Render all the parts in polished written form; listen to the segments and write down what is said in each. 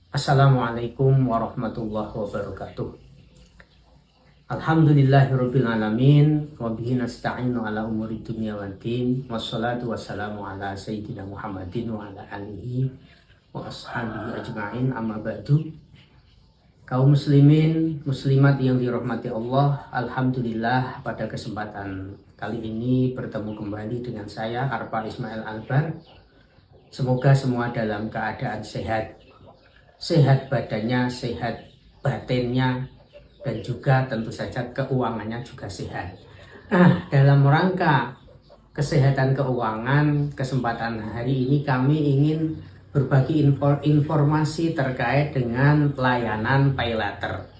Assalamualaikum warahmatullahi wabarakatuh. Alhamdulillahirrabbilalamin. Wabihi nasta'inu ala umuri dunia waddin. Wassalatu wassalamu ala sayyidina Muhammadin wa ala alihi wa ashabihi ajma'in, amma ba'du. Kaum muslimin, muslimat yang dirahmati Allah, Alhamdulillah pada kesempatan kali ini bertemu kembali dengan saya Arpa Ismail Albar. Semoga semua dalam keadaan sehat. Sehat badannya, sehat batinnya, dan juga tentu saja keuangannya juga sehat. Dalam rangka kesehatan keuangan, kesempatan hari ini kami ingin berbagi informasi terkait dengan layanan paylater.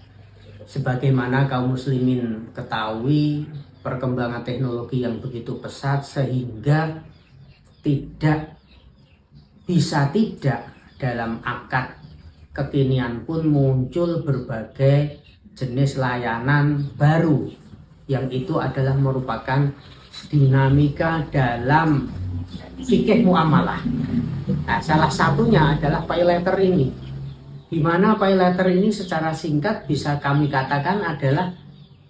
Sebagaimana kaum muslimin ketahui, perkembangan teknologi yang begitu pesat sehingga tidak dalam akad kekinian pun muncul berbagai jenis layanan baru yang itu adalah merupakan dinamika dalam fikih muamalah. Nah, salah satunya adalah paylater ini, di mana paylater ini secara singkat bisa kami katakan adalah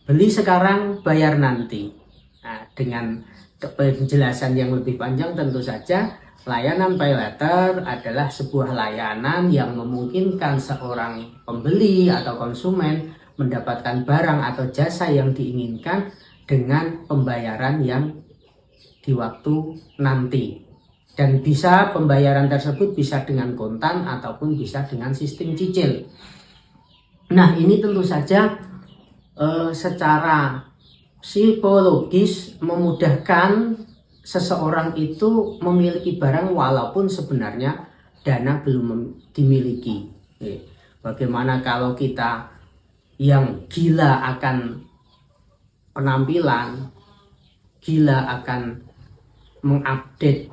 beli sekarang bayar nanti. Nah, dengan penjelasan yang lebih panjang, tentu saja layanan paylater adalah sebuah layanan yang memungkinkan seorang pembeli atau konsumen mendapatkan barang atau jasa yang diinginkan dengan pembayaran yang di waktu nanti. Dan bisa pembayaran tersebut bisa dengan kontan ataupun bisa dengan sistem cicil. Nah, ini tentu saja secara psikologis memudahkan seseorang itu memiliki barang walaupun sebenarnya dana belum dimiliki. Bagaimana kalau kita yang gila akan penampilan, gila akan mengupdate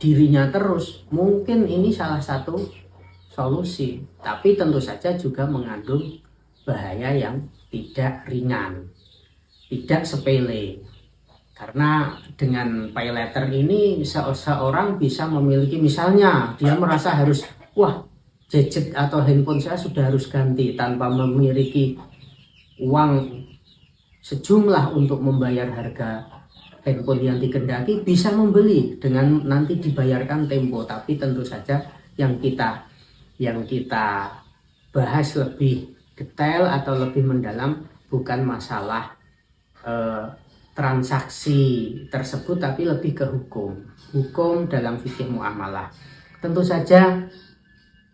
dirinya terus, mungkin ini salah satu solusi. Tapi tentu saja juga mengandung bahaya yang tidak ringan, tidak sepele. Karena dengan paylater ini seseorang bisa memiliki, misalnya dia merasa harus, gadget atau handphone saya sudah harus ganti, tanpa memiliki uang sejumlah untuk membayar harga handphone yang dikehendaki, bisa membeli dengan nanti dibayarkan tempo. Tapi tentu saja yang kita bahas lebih detail atau lebih mendalam bukan masalah transaksi tersebut, tapi lebih ke hukum dalam fikih muamalah. Tentu saja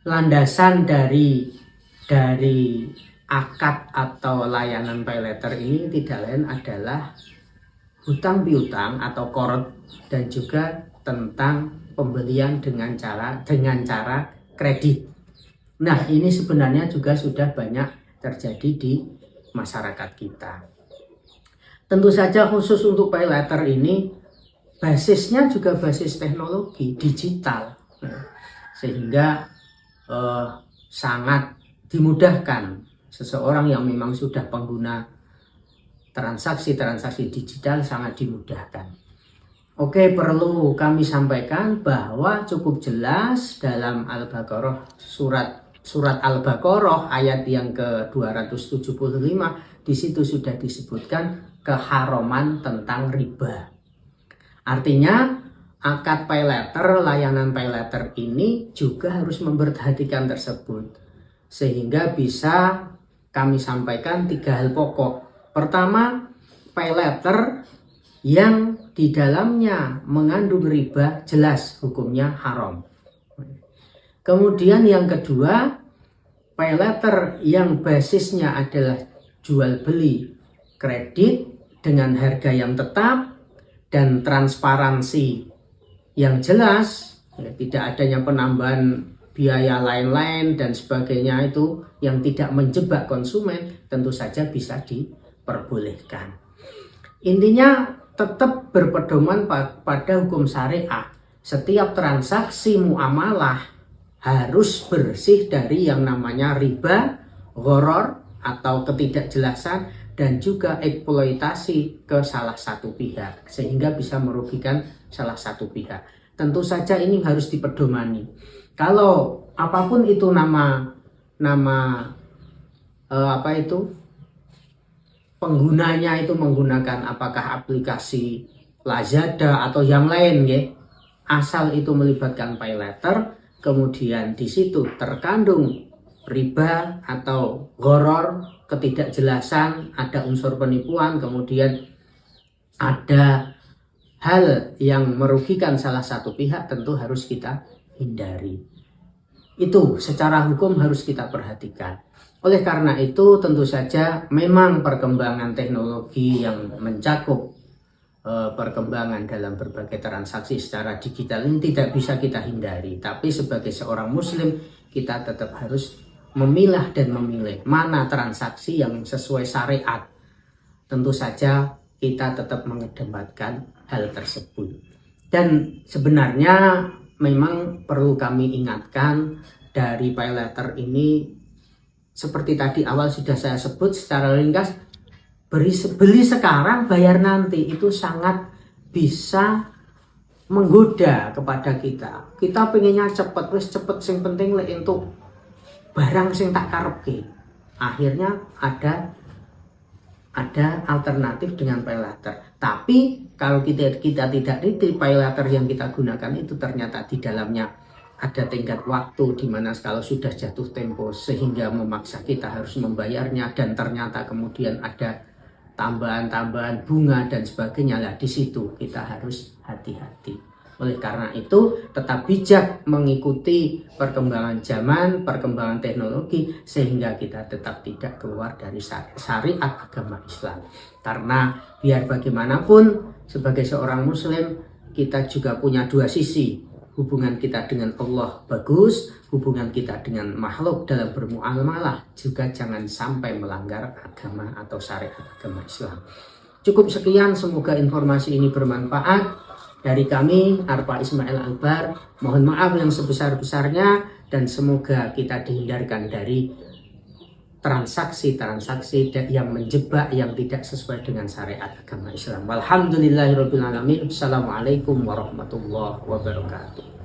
landasan dari akad atau layanan paylater ini tidak lain adalah hutang piutang atau qard, dan juga tentang pembelian dengan cara kredit. Nah, ini sebenarnya juga sudah banyak terjadi di masyarakat kita. Tentu saja khusus untuk paylater ini basisnya juga basis teknologi digital, sehingga sangat dimudahkan seseorang yang memang sudah pengguna transaksi digital, sangat dimudahkan. Oke, perlu kami sampaikan bahwa cukup jelas dalam Al-Baqarah, surat Al-Baqarah ayat yang ke-275, di situ sudah disebutkan keharaman tentang riba. Artinya akad paylater, layanan paylater ini juga harus memperhatikan tersebut, sehingga bisa kami sampaikan 3 hal pokok. Pertama, paylater yang di dalamnya mengandung riba jelas hukumnya haram. Kemudian yang kedua, paylater yang basisnya adalah jual beli kredit dengan harga yang tetap dan transparansi yang jelas, tidak adanya penambahan biaya lain-lain dan sebagainya itu yang tidak menjebak konsumen, tentu saja bisa diperbolehkan. Intinya tetap berpedoman pada hukum syariah. Setiap transaksi muamalah harus bersih dari yang namanya riba, gharar atau ketidakjelasan, dan juga eksploitasi ke salah satu pihak sehingga bisa merugikan salah satu pihak. Tentu saja ini harus dipedomani. Kalau apapun itu nama penggunanya itu menggunakan apakah aplikasi Lazada atau yang lain ya, asal itu melibatkan pay letter, kemudian di situ terkandung riba atau gharar, ketidakjelasan, ada unsur penipuan, kemudian ada hal yang merugikan salah satu pihak, tentu harus kita hindari. Itu secara hukum harus kita perhatikan. Oleh karena itu tentu saja memang perkembangan teknologi yang mencakup perkembangan dalam berbagai transaksi secara digital ini tidak bisa kita hindari. Tapi sebagai seorang muslim kita tetap harus memilah dan memilih mana transaksi yang sesuai syariat. Tentu saja kita tetap mengedepankan hal tersebut. Dan sebenarnya memang perlu kami ingatkan, dari pay letter ini seperti tadi awal sudah saya sebut secara ringkas, beli sekarang bayar nanti itu sangat bisa menggoda kepada kita. Kita pengennya cepet sing penting lek untuk barang sing tak karepke. Akhirnya ada alternatif dengan pay letter. Tapi kalau kita tidak teliti, pay letter yang kita gunakan itu ternyata di dalamnya ada tingkat waktu di mana kalau sudah jatuh tempo sehingga memaksa kita harus membayarnya, dan ternyata kemudian ada tambahan bunga dan sebagainya. Lah di situ kita harus hati-hati. Oleh karena itu tetap bijak mengikuti perkembangan zaman, perkembangan teknologi, sehingga kita tetap tidak keluar dari syariat agama Islam. Karena biar bagaimanapun sebagai seorang muslim kita juga punya dua sisi. Hubungan kita dengan Allah bagus, hubungan kita dengan makhluk dalam bermuamalah juga jangan sampai melanggar agama atau syariat agama Islam. Cukup sekian, semoga informasi ini bermanfaat. Dari kami, Arpa Ismail Albar, mohon maaf yang sebesar-besarnya, dan semoga kita dihindarkan dari transaksi-transaksi yang menjebak, yang tidak sesuai dengan syariat agama Islam. Walhamdulillahirrabbilalamin. Assalamualaikum warahmatullahi wabarakatuh.